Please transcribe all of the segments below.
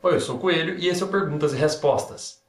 Oi, eu sou o Coelho e esse é o Perguntas e Respostas.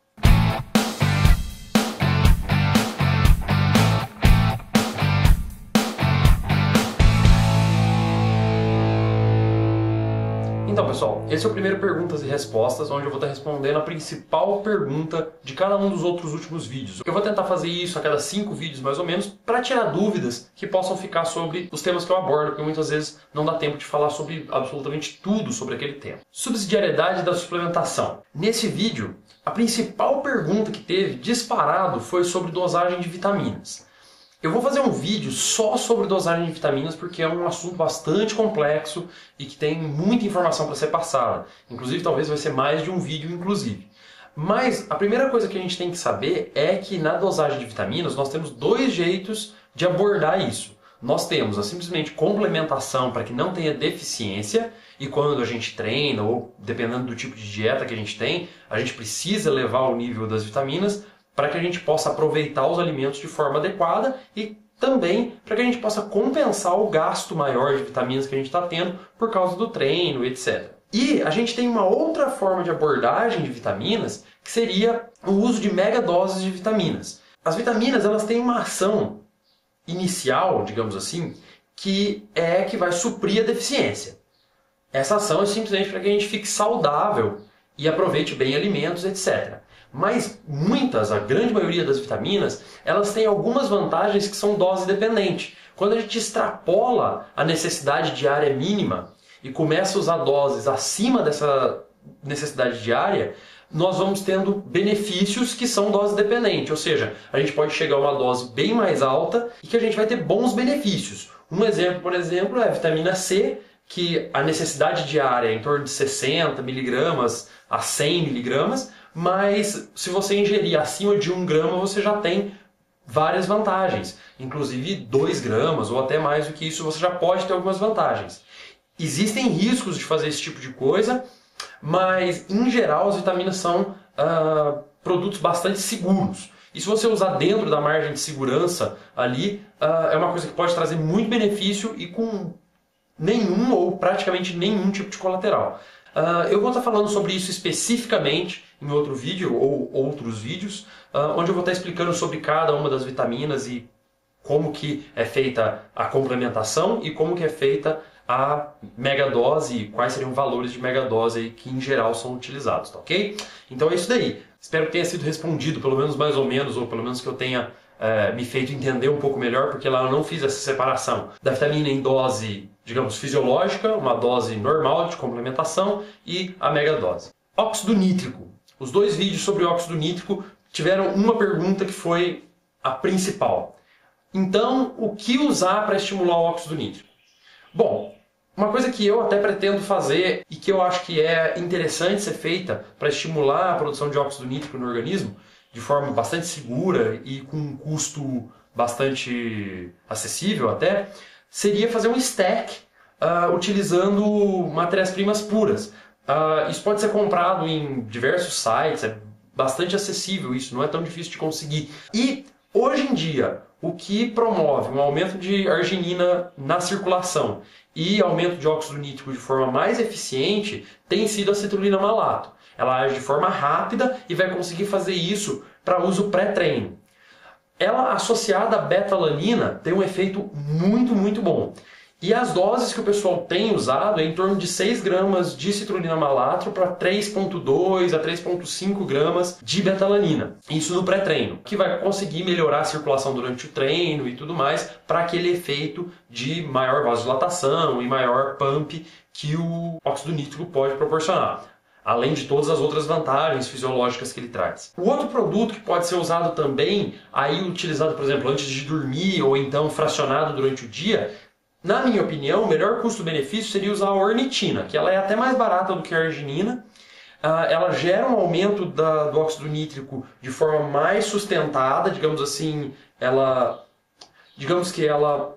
Então, pessoal, esse é o primeiro Perguntas e Respostas, onde eu vou estar respondendo a principal pergunta de cada um dos outros últimos vídeos. Eu vou tentar fazer isso a cada 5 vídeos, mais ou menos, para tirar dúvidas que possam ficar sobre os temas que eu abordo, porque muitas vezes não dá tempo de falar sobre absolutamente tudo sobre aquele tema. Subsidiariedade da suplementação. Nesse vídeo, a principal pergunta que teve disparado foi sobre dosagem de vitaminas. Eu vou fazer um vídeo só sobre dosagem de vitaminas porque é um assunto bastante complexo e que tem muita informação para ser passada. Inclusive, talvez vai ser mais de um vídeo, inclusive. Mas a primeira coisa que a gente tem que saber é que na dosagem de vitaminas nós temos 2 jeitos de abordar isso. Nós temos a simplesmente complementação para que não tenha deficiência, e quando a gente treina ou dependendo do tipo de dieta que a gente tem, a gente precisa elevar o nível das vitaminas para que a gente possa aproveitar os alimentos de forma adequada e também para que a gente possa compensar o gasto maior de vitaminas que a gente está tendo por causa do treino, etc. E a gente tem uma outra forma de abordagem de vitaminas, que seria o uso de megadoses de vitaminas. As vitaminas, elas têm uma ação inicial, digamos assim, que vai suprir a deficiência. Essa ação é simplesmente para que a gente fique saudável e aproveite bem alimentos, etc. Mas a grande maioria das vitaminas, elas têm algumas vantagens que são dose dependente. Quando a gente extrapola a necessidade diária mínima e começa a usar doses acima dessa necessidade diária, nós vamos tendo benefícios que são dose dependente. Ou seja, a gente pode chegar a uma dose bem mais alta e que a gente vai ter bons benefícios. Um exemplo, por exemplo, é a vitamina C, que a necessidade diária é em torno de 60 miligramas a 100 miligramas, mas se você ingerir acima de 1 grama, você já tem várias vantagens. Inclusive 2 gramas ou até mais do que isso, você já pode ter algumas vantagens. Existem riscos de fazer esse tipo de coisa, mas em geral as vitaminas são produtos bastante seguros. E se você usar dentro da margem de segurança ali, é uma coisa que pode trazer muito benefício e com nenhum ou praticamente nenhum tipo de colateral. Eu vou estar falando sobre isso especificamente em outro vídeo ou outros vídeos, onde eu vou estar explicando sobre cada uma das vitaminas e como que é feita a complementação e como que é feita a megadose e quais seriam valores de megadose aí que em geral são utilizados, tá ok? Então é isso daí. Espero que tenha sido respondido, pelo menos mais ou menos, ou pelo menos que eu tenha me feito entender um pouco melhor, porque lá eu não fiz essa separação da vitamina em dose, digamos, fisiológica, uma dose normal de complementação e a megadose. Óxido nítrico. Os 2 vídeos sobre óxido nítrico tiveram uma pergunta que foi a principal. Então, o que usar para estimular o óxido nítrico? Bom, uma coisa que eu até pretendo fazer e que eu acho que é interessante ser feita para estimular a produção de óxido nítrico no organismo de forma bastante segura e com um custo bastante acessível até, seria fazer um stack utilizando matérias-primas puras. Isso pode ser comprado em diversos sites, é bastante acessível isso, não é tão difícil de conseguir. E hoje em dia, o que promove um aumento de arginina na circulação e aumento de óxido nítrico de forma mais eficiente tem sido a citrulina malato. Ela age de forma rápida e vai conseguir fazer isso para uso pré-treino. Ela, associada à beta-alanina, tem um efeito muito bom. E as doses que o pessoal tem usado é em torno de 6 gramas de citrulina malato para 3,2 a 3,5 gramas de beta-alanina. Isso no pré-treino, que vai conseguir melhorar a circulação durante o treino e tudo mais para aquele efeito de maior vasodilatação e maior pump que o óxido nítrico pode proporcionar, além de todas as outras vantagens fisiológicas que ele traz. O outro produto que pode ser usado também, aí utilizado, por exemplo, antes de dormir ou então fracionado durante o dia, na minha opinião, o melhor custo-benefício seria usar a ornitina, que ela é até mais barata do que a arginina. Ela gera um aumento do óxido nítrico de forma mais sustentada, digamos assim, digamos que ela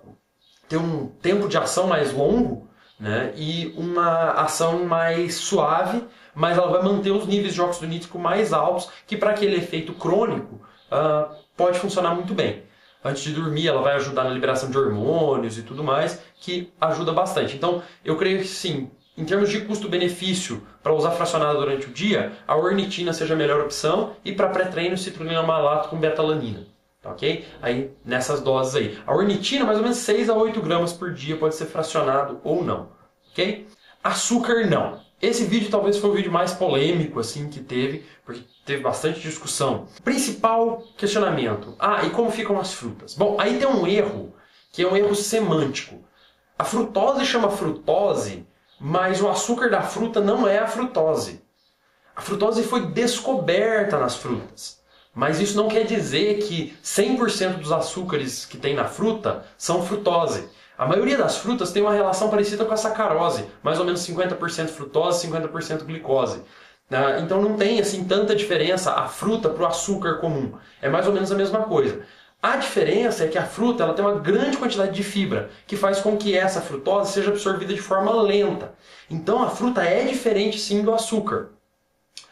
tem um tempo de ação mais longo, né, e uma ação mais suave, mas ela vai manter os níveis de óxido nítrico mais altos, que para aquele efeito crônico pode funcionar muito bem. Antes de dormir, ela vai ajudar na liberação de hormônios e tudo mais, que ajuda bastante. Então, eu creio que sim, em termos de custo-benefício para usar fracionado durante o dia, a ornitina seja a melhor opção e para pré-treino citrulina malato com betalanina. Tá, ok? Aí nessas doses aí. A ornitina, mais ou menos 6 a 8 gramas por dia, pode ser fracionado ou não. Ok? Açúcar não. Esse vídeo talvez foi o vídeo mais polêmico assim que teve, porque teve bastante discussão. Principal questionamento. E como ficam as frutas? Bom, aí tem um erro, que é um erro semântico. A frutose chama frutose, mas o açúcar da fruta não é a frutose. A frutose foi descoberta nas frutas. Mas isso não quer dizer que 100% dos açúcares que tem na fruta são frutose. A maioria das frutas tem uma relação parecida com a sacarose, mais ou menos 50% frutose, 50% glicose. Então não tem assim tanta diferença a fruta para o açúcar comum. É mais ou menos a mesma coisa. A diferença é que a fruta ela tem uma grande quantidade de fibra, que faz com que essa frutose seja absorvida de forma lenta. Então a fruta é diferente sim do açúcar,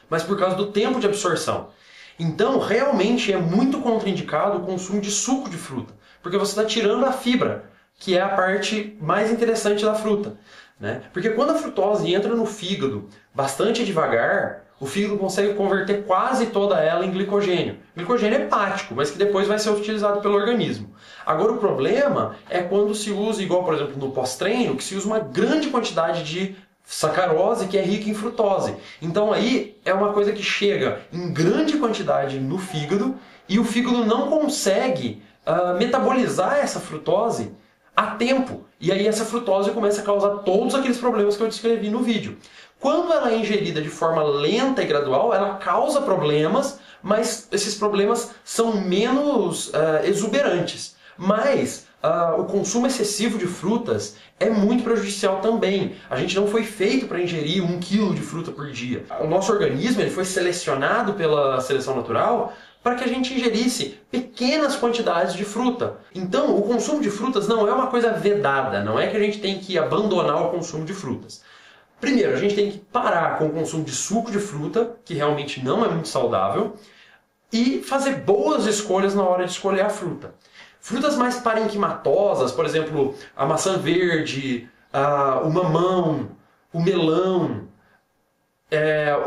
mas por causa do tempo de absorção. Então, realmente é muito contraindicado o consumo de suco de fruta, porque você está tirando a fibra, que é a parte mais interessante da fruta, né? Porque quando a frutose entra no fígado bastante devagar, o fígado consegue converter quase toda ela em glicogênio. Glicogênio hepático, mas que depois vai ser utilizado pelo organismo. Agora o problema é quando se usa, igual por exemplo no pós-treino, que se usa uma grande quantidade de sacarose que é rica em frutose. Então aí é uma coisa que chega em grande quantidade no fígado e o fígado não consegue metabolizar essa frutose a tempo. E aí essa frutose começa a causar todos aqueles problemas que eu descrevi no vídeo. Quando ela é ingerida de forma lenta e gradual, ela causa problemas, mas esses problemas são menos exuberantes. Mas o consumo excessivo de frutas é muito prejudicial também. A gente não foi feito para ingerir 1 kg de fruta por dia. O nosso organismo ele foi selecionado pela seleção natural para que a gente ingerisse pequenas quantidades de fruta. Então, o consumo de frutas não é uma coisa vedada, não é que a gente tem que abandonar o consumo de frutas. Primeiro, a gente tem que parar com o consumo de suco de fruta, que realmente não é muito saudável, e fazer boas escolhas na hora de escolher a fruta. Frutas mais parenquimatosas, por exemplo, a maçã verde, o mamão, o melão,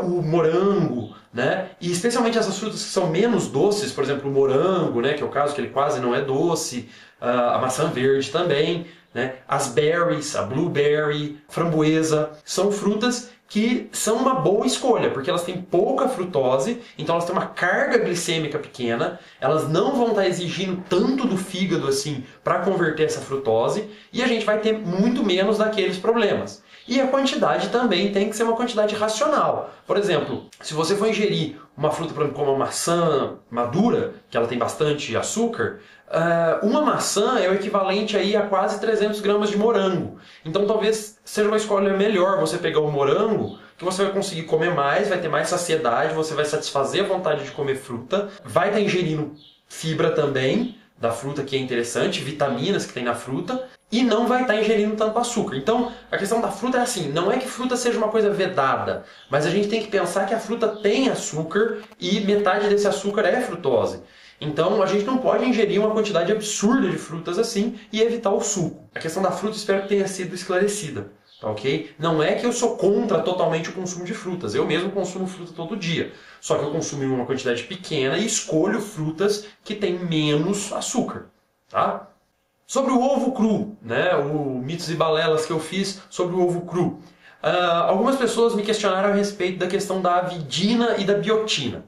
o morango, né? E especialmente essas frutas que são menos doces, por exemplo, o morango, né? Que é o caso que ele quase não é doce, a maçã verde também, né? As berries, a blueberry, framboesa, são frutas que são uma boa escolha, porque elas têm pouca frutose, então elas têm uma carga glicêmica pequena, elas não vão estar exigindo tanto do fígado assim para converter essa frutose, e a gente vai ter muito menos daqueles problemas. E a quantidade também tem que ser uma quantidade racional. Por exemplo, se você for ingerir uma fruta, por exemplo, como a maçã madura, que ela tem bastante açúcar, uma maçã é o equivalente aí a quase 300 gramas de morango. Então talvez seja uma escolha melhor você pegar o morango, que você vai conseguir comer mais, vai ter mais saciedade, você vai satisfazer a vontade de comer fruta, vai estar ingerindo fibra também da fruta, que é interessante, vitaminas que tem na fruta, e não vai estar ingerindo tanto açúcar. Então, a questão da fruta é assim, não é que fruta seja uma coisa vedada, mas a gente tem que pensar que a fruta tem açúcar e metade desse açúcar é frutose. Então, a gente não pode ingerir uma quantidade absurda de frutas assim e evitar o suco. A questão da fruta espero que tenha sido esclarecida. Tá, ok? Não é que eu sou contra totalmente o consumo de frutas. Eu mesmo consumo fruta todo dia. Só que eu consumo em uma quantidade pequena e escolho frutas que têm menos açúcar. Tá? Sobre o ovo cru, né? O mitos e balelas que eu fiz sobre o ovo cru. Algumas pessoas me questionaram a respeito da questão da avidina e da biotina.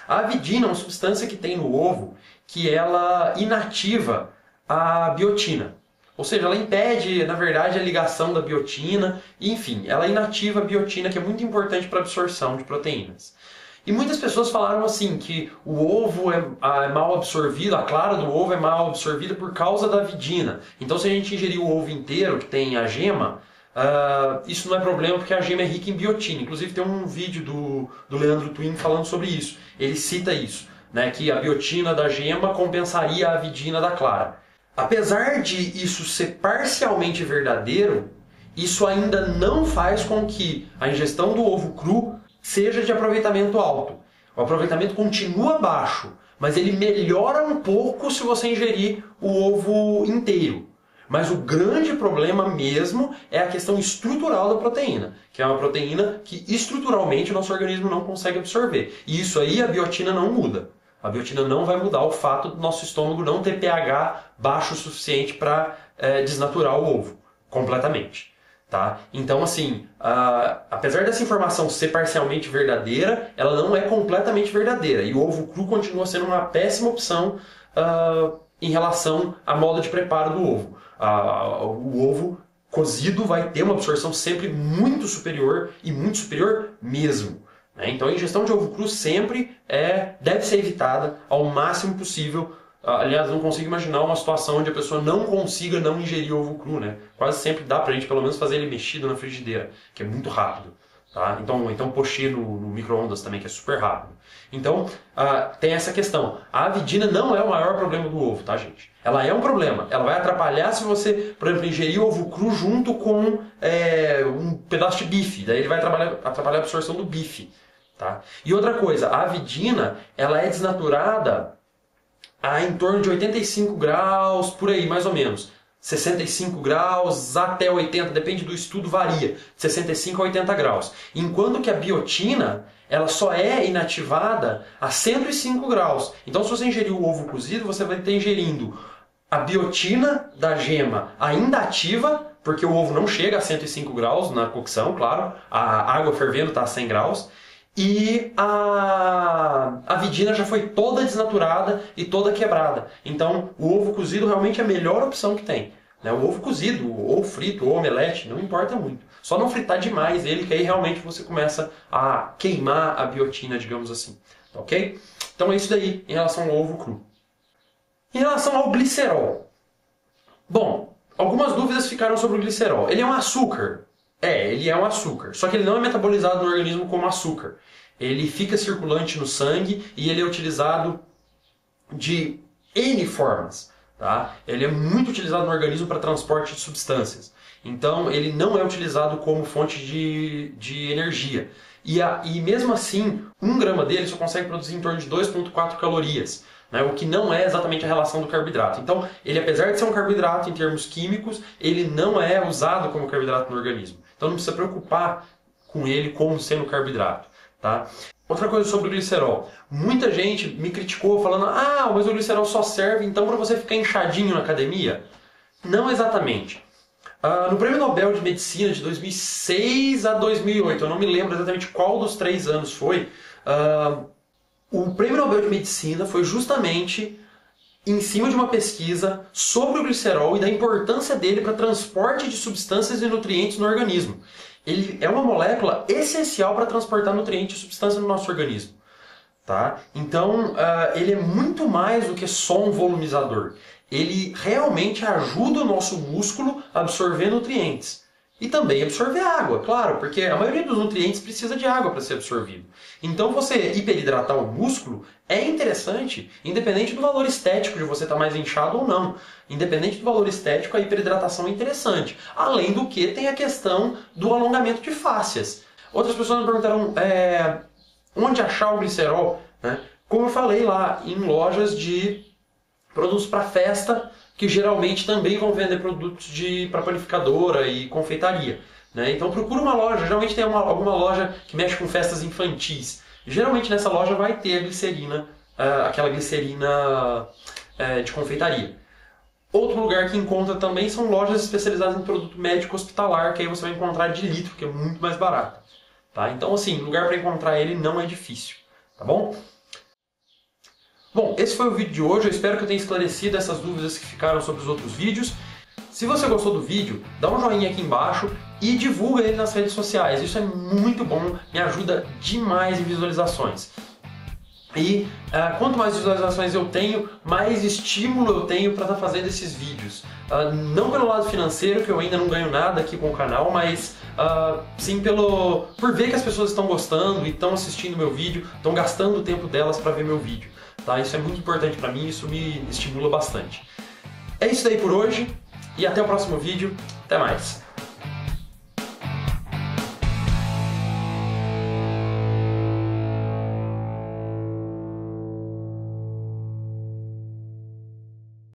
A avidina é uma substância que tem no ovo que ela inativa a biotina. Ou seja, ela impede, na verdade, a ligação da biotina, e, enfim, ela inativa a biotina, que é muito importante para a absorção de proteínas. E muitas pessoas falaram assim, que o ovo é mal absorvido, a clara do ovo é mal absorvida por causa da avidina. Então se a gente ingerir o ovo inteiro, que tem a gema, isso não é problema porque a gema é rica em biotina. Inclusive tem um vídeo do Leandro Twin falando sobre isso. Ele cita isso, né, que a biotina da gema compensaria a avidina da clara. Apesar de isso ser parcialmente verdadeiro, isso ainda não faz com que a ingestão do ovo cru seja de aproveitamento alto. O aproveitamento continua baixo, mas ele melhora um pouco se você ingerir o ovo inteiro. Mas o grande problema mesmo é a questão estrutural da proteína, que é uma proteína que estruturalmente o nosso organismo não consegue absorver. E isso aí a biotina não muda. A biotina não vai mudar o fato do nosso estômago não ter pH baixo o suficiente para desnaturar o ovo completamente. Tá? Então, assim, apesar dessa informação ser parcialmente verdadeira, ela não é completamente verdadeira. E o ovo cru continua sendo uma péssima opção em relação à moda de preparo do ovo. O ovo cozido vai ter uma absorção sempre muito superior e muito superior mesmo. Né? Então, a ingestão de ovo cru sempre deve ser evitada ao máximo possível. Aliás, não consigo imaginar uma situação onde a pessoa não consiga não ingerir ovo cru, né? Quase sempre dá pra gente pelo menos fazer ele mexido na frigideira, que é muito rápido. Tá? Então pochê no micro-ondas também, que é super rápido. Então, tem essa questão. A avidina não é o maior problema do ovo, tá, gente? Ela é um problema. Ela vai atrapalhar se você, por exemplo, ingerir ovo cru junto com um pedaço de bife. Daí ele vai atrapalhar a absorção do bife. Tá? E outra coisa, a avidina, ela é desnaturada em torno de 85 graus, por aí, mais ou menos. 65 graus até 80, depende do estudo, varia. 65 a 80 graus. Enquanto que a biotina, ela só é inativada a 105 graus. Então, se você ingerir o ovo cozido, você vai estar ingerindo a biotina da gema ainda ativa, porque o ovo não chega a 105 graus na cocção, claro. A água fervendo está a 100 graus. E a avidina já foi toda desnaturada e toda quebrada. Então, o ovo cozido realmente é a melhor opção que tem. Né? O ovo cozido, ou frito, ou omelete, não importa muito. Só não fritar demais ele, que aí realmente você começa a queimar a biotina, digamos assim. Ok? Então é isso daí em relação ao ovo cru. Em relação ao glicerol. Bom, algumas dúvidas ficaram sobre o glicerol. Ele é um açúcar? Ele é um açúcar, só que ele não é metabolizado no organismo como açúcar. Ele fica circulante no sangue e ele é utilizado de N formas. Tá? Ele é muito utilizado no organismo para transporte de substâncias. Então ele não é utilizado como fonte de energia. E mesmo assim, 1 grama dele só consegue produzir em torno de 2,4 calorias. Né? O que não é exatamente a relação do carboidrato. Então, ele apesar de ser um carboidrato em termos químicos, ele não é usado como carboidrato no organismo. Então não precisa preocupar com ele como sendo carboidrato. Tá? Outra coisa sobre o glicerol. Muita gente me criticou falando: mas o glicerol só serve então para você ficar inchadinho na academia? Não exatamente. No Prêmio Nobel de Medicina de 2006 a 2008, eu não me lembro exatamente qual dos 3 anos foi, o Prêmio Nobel de Medicina foi justamente em cima de uma pesquisa sobre o glicerol e da importância dele para transporte de substâncias e nutrientes no organismo. Ele é uma molécula essencial para transportar nutrientes e substâncias no nosso organismo. Tá? Então, ele é muito mais do que só um volumizador. Ele realmente ajuda o nosso músculo a absorver nutrientes. E também absorver água, claro, porque a maioria dos nutrientes precisa de água para ser absorvido. Então você hiperidratar o músculo é interessante, independente do valor estético de você estar mais inchado ou não. Independente do valor estético, a hiperidratação é interessante. Além do que tem a questão do alongamento de fáscias. Outras pessoas me perguntaram onde achar o glicerol. Né? Como eu falei lá, em lojas de produtos para festa, que geralmente também vão vender produtos para panificadora e confeitaria. Né? Então procura uma loja, geralmente tem alguma loja que mexe com festas infantis. Geralmente nessa loja vai ter a glicerina, aquela glicerina de confeitaria. Outro lugar que encontra também são lojas especializadas em produto médico hospitalar, que aí você vai encontrar de litro, que é muito mais barato. Tá? Então assim, lugar para encontrar ele não é difícil. Tá bom? Bom, esse foi o vídeo de hoje, eu espero que eu tenha esclarecido essas dúvidas que ficaram sobre os outros vídeos. Se você gostou do vídeo, dá um joinha aqui embaixo e divulga ele nas redes sociais. Isso é muito bom, me ajuda demais em visualizações. E quanto mais visualizações eu tenho, mais estímulo eu tenho para estar fazendo esses vídeos. Não pelo lado financeiro, que eu ainda não ganho nada aqui com o canal, mas sim por ver que as pessoas estão gostando e estão assistindo meu vídeo, estão gastando o tempo delas para ver meu vídeo. Tá? Isso é muito importante para mim, isso me estimula bastante. É isso daí por hoje e até o próximo vídeo. Até mais!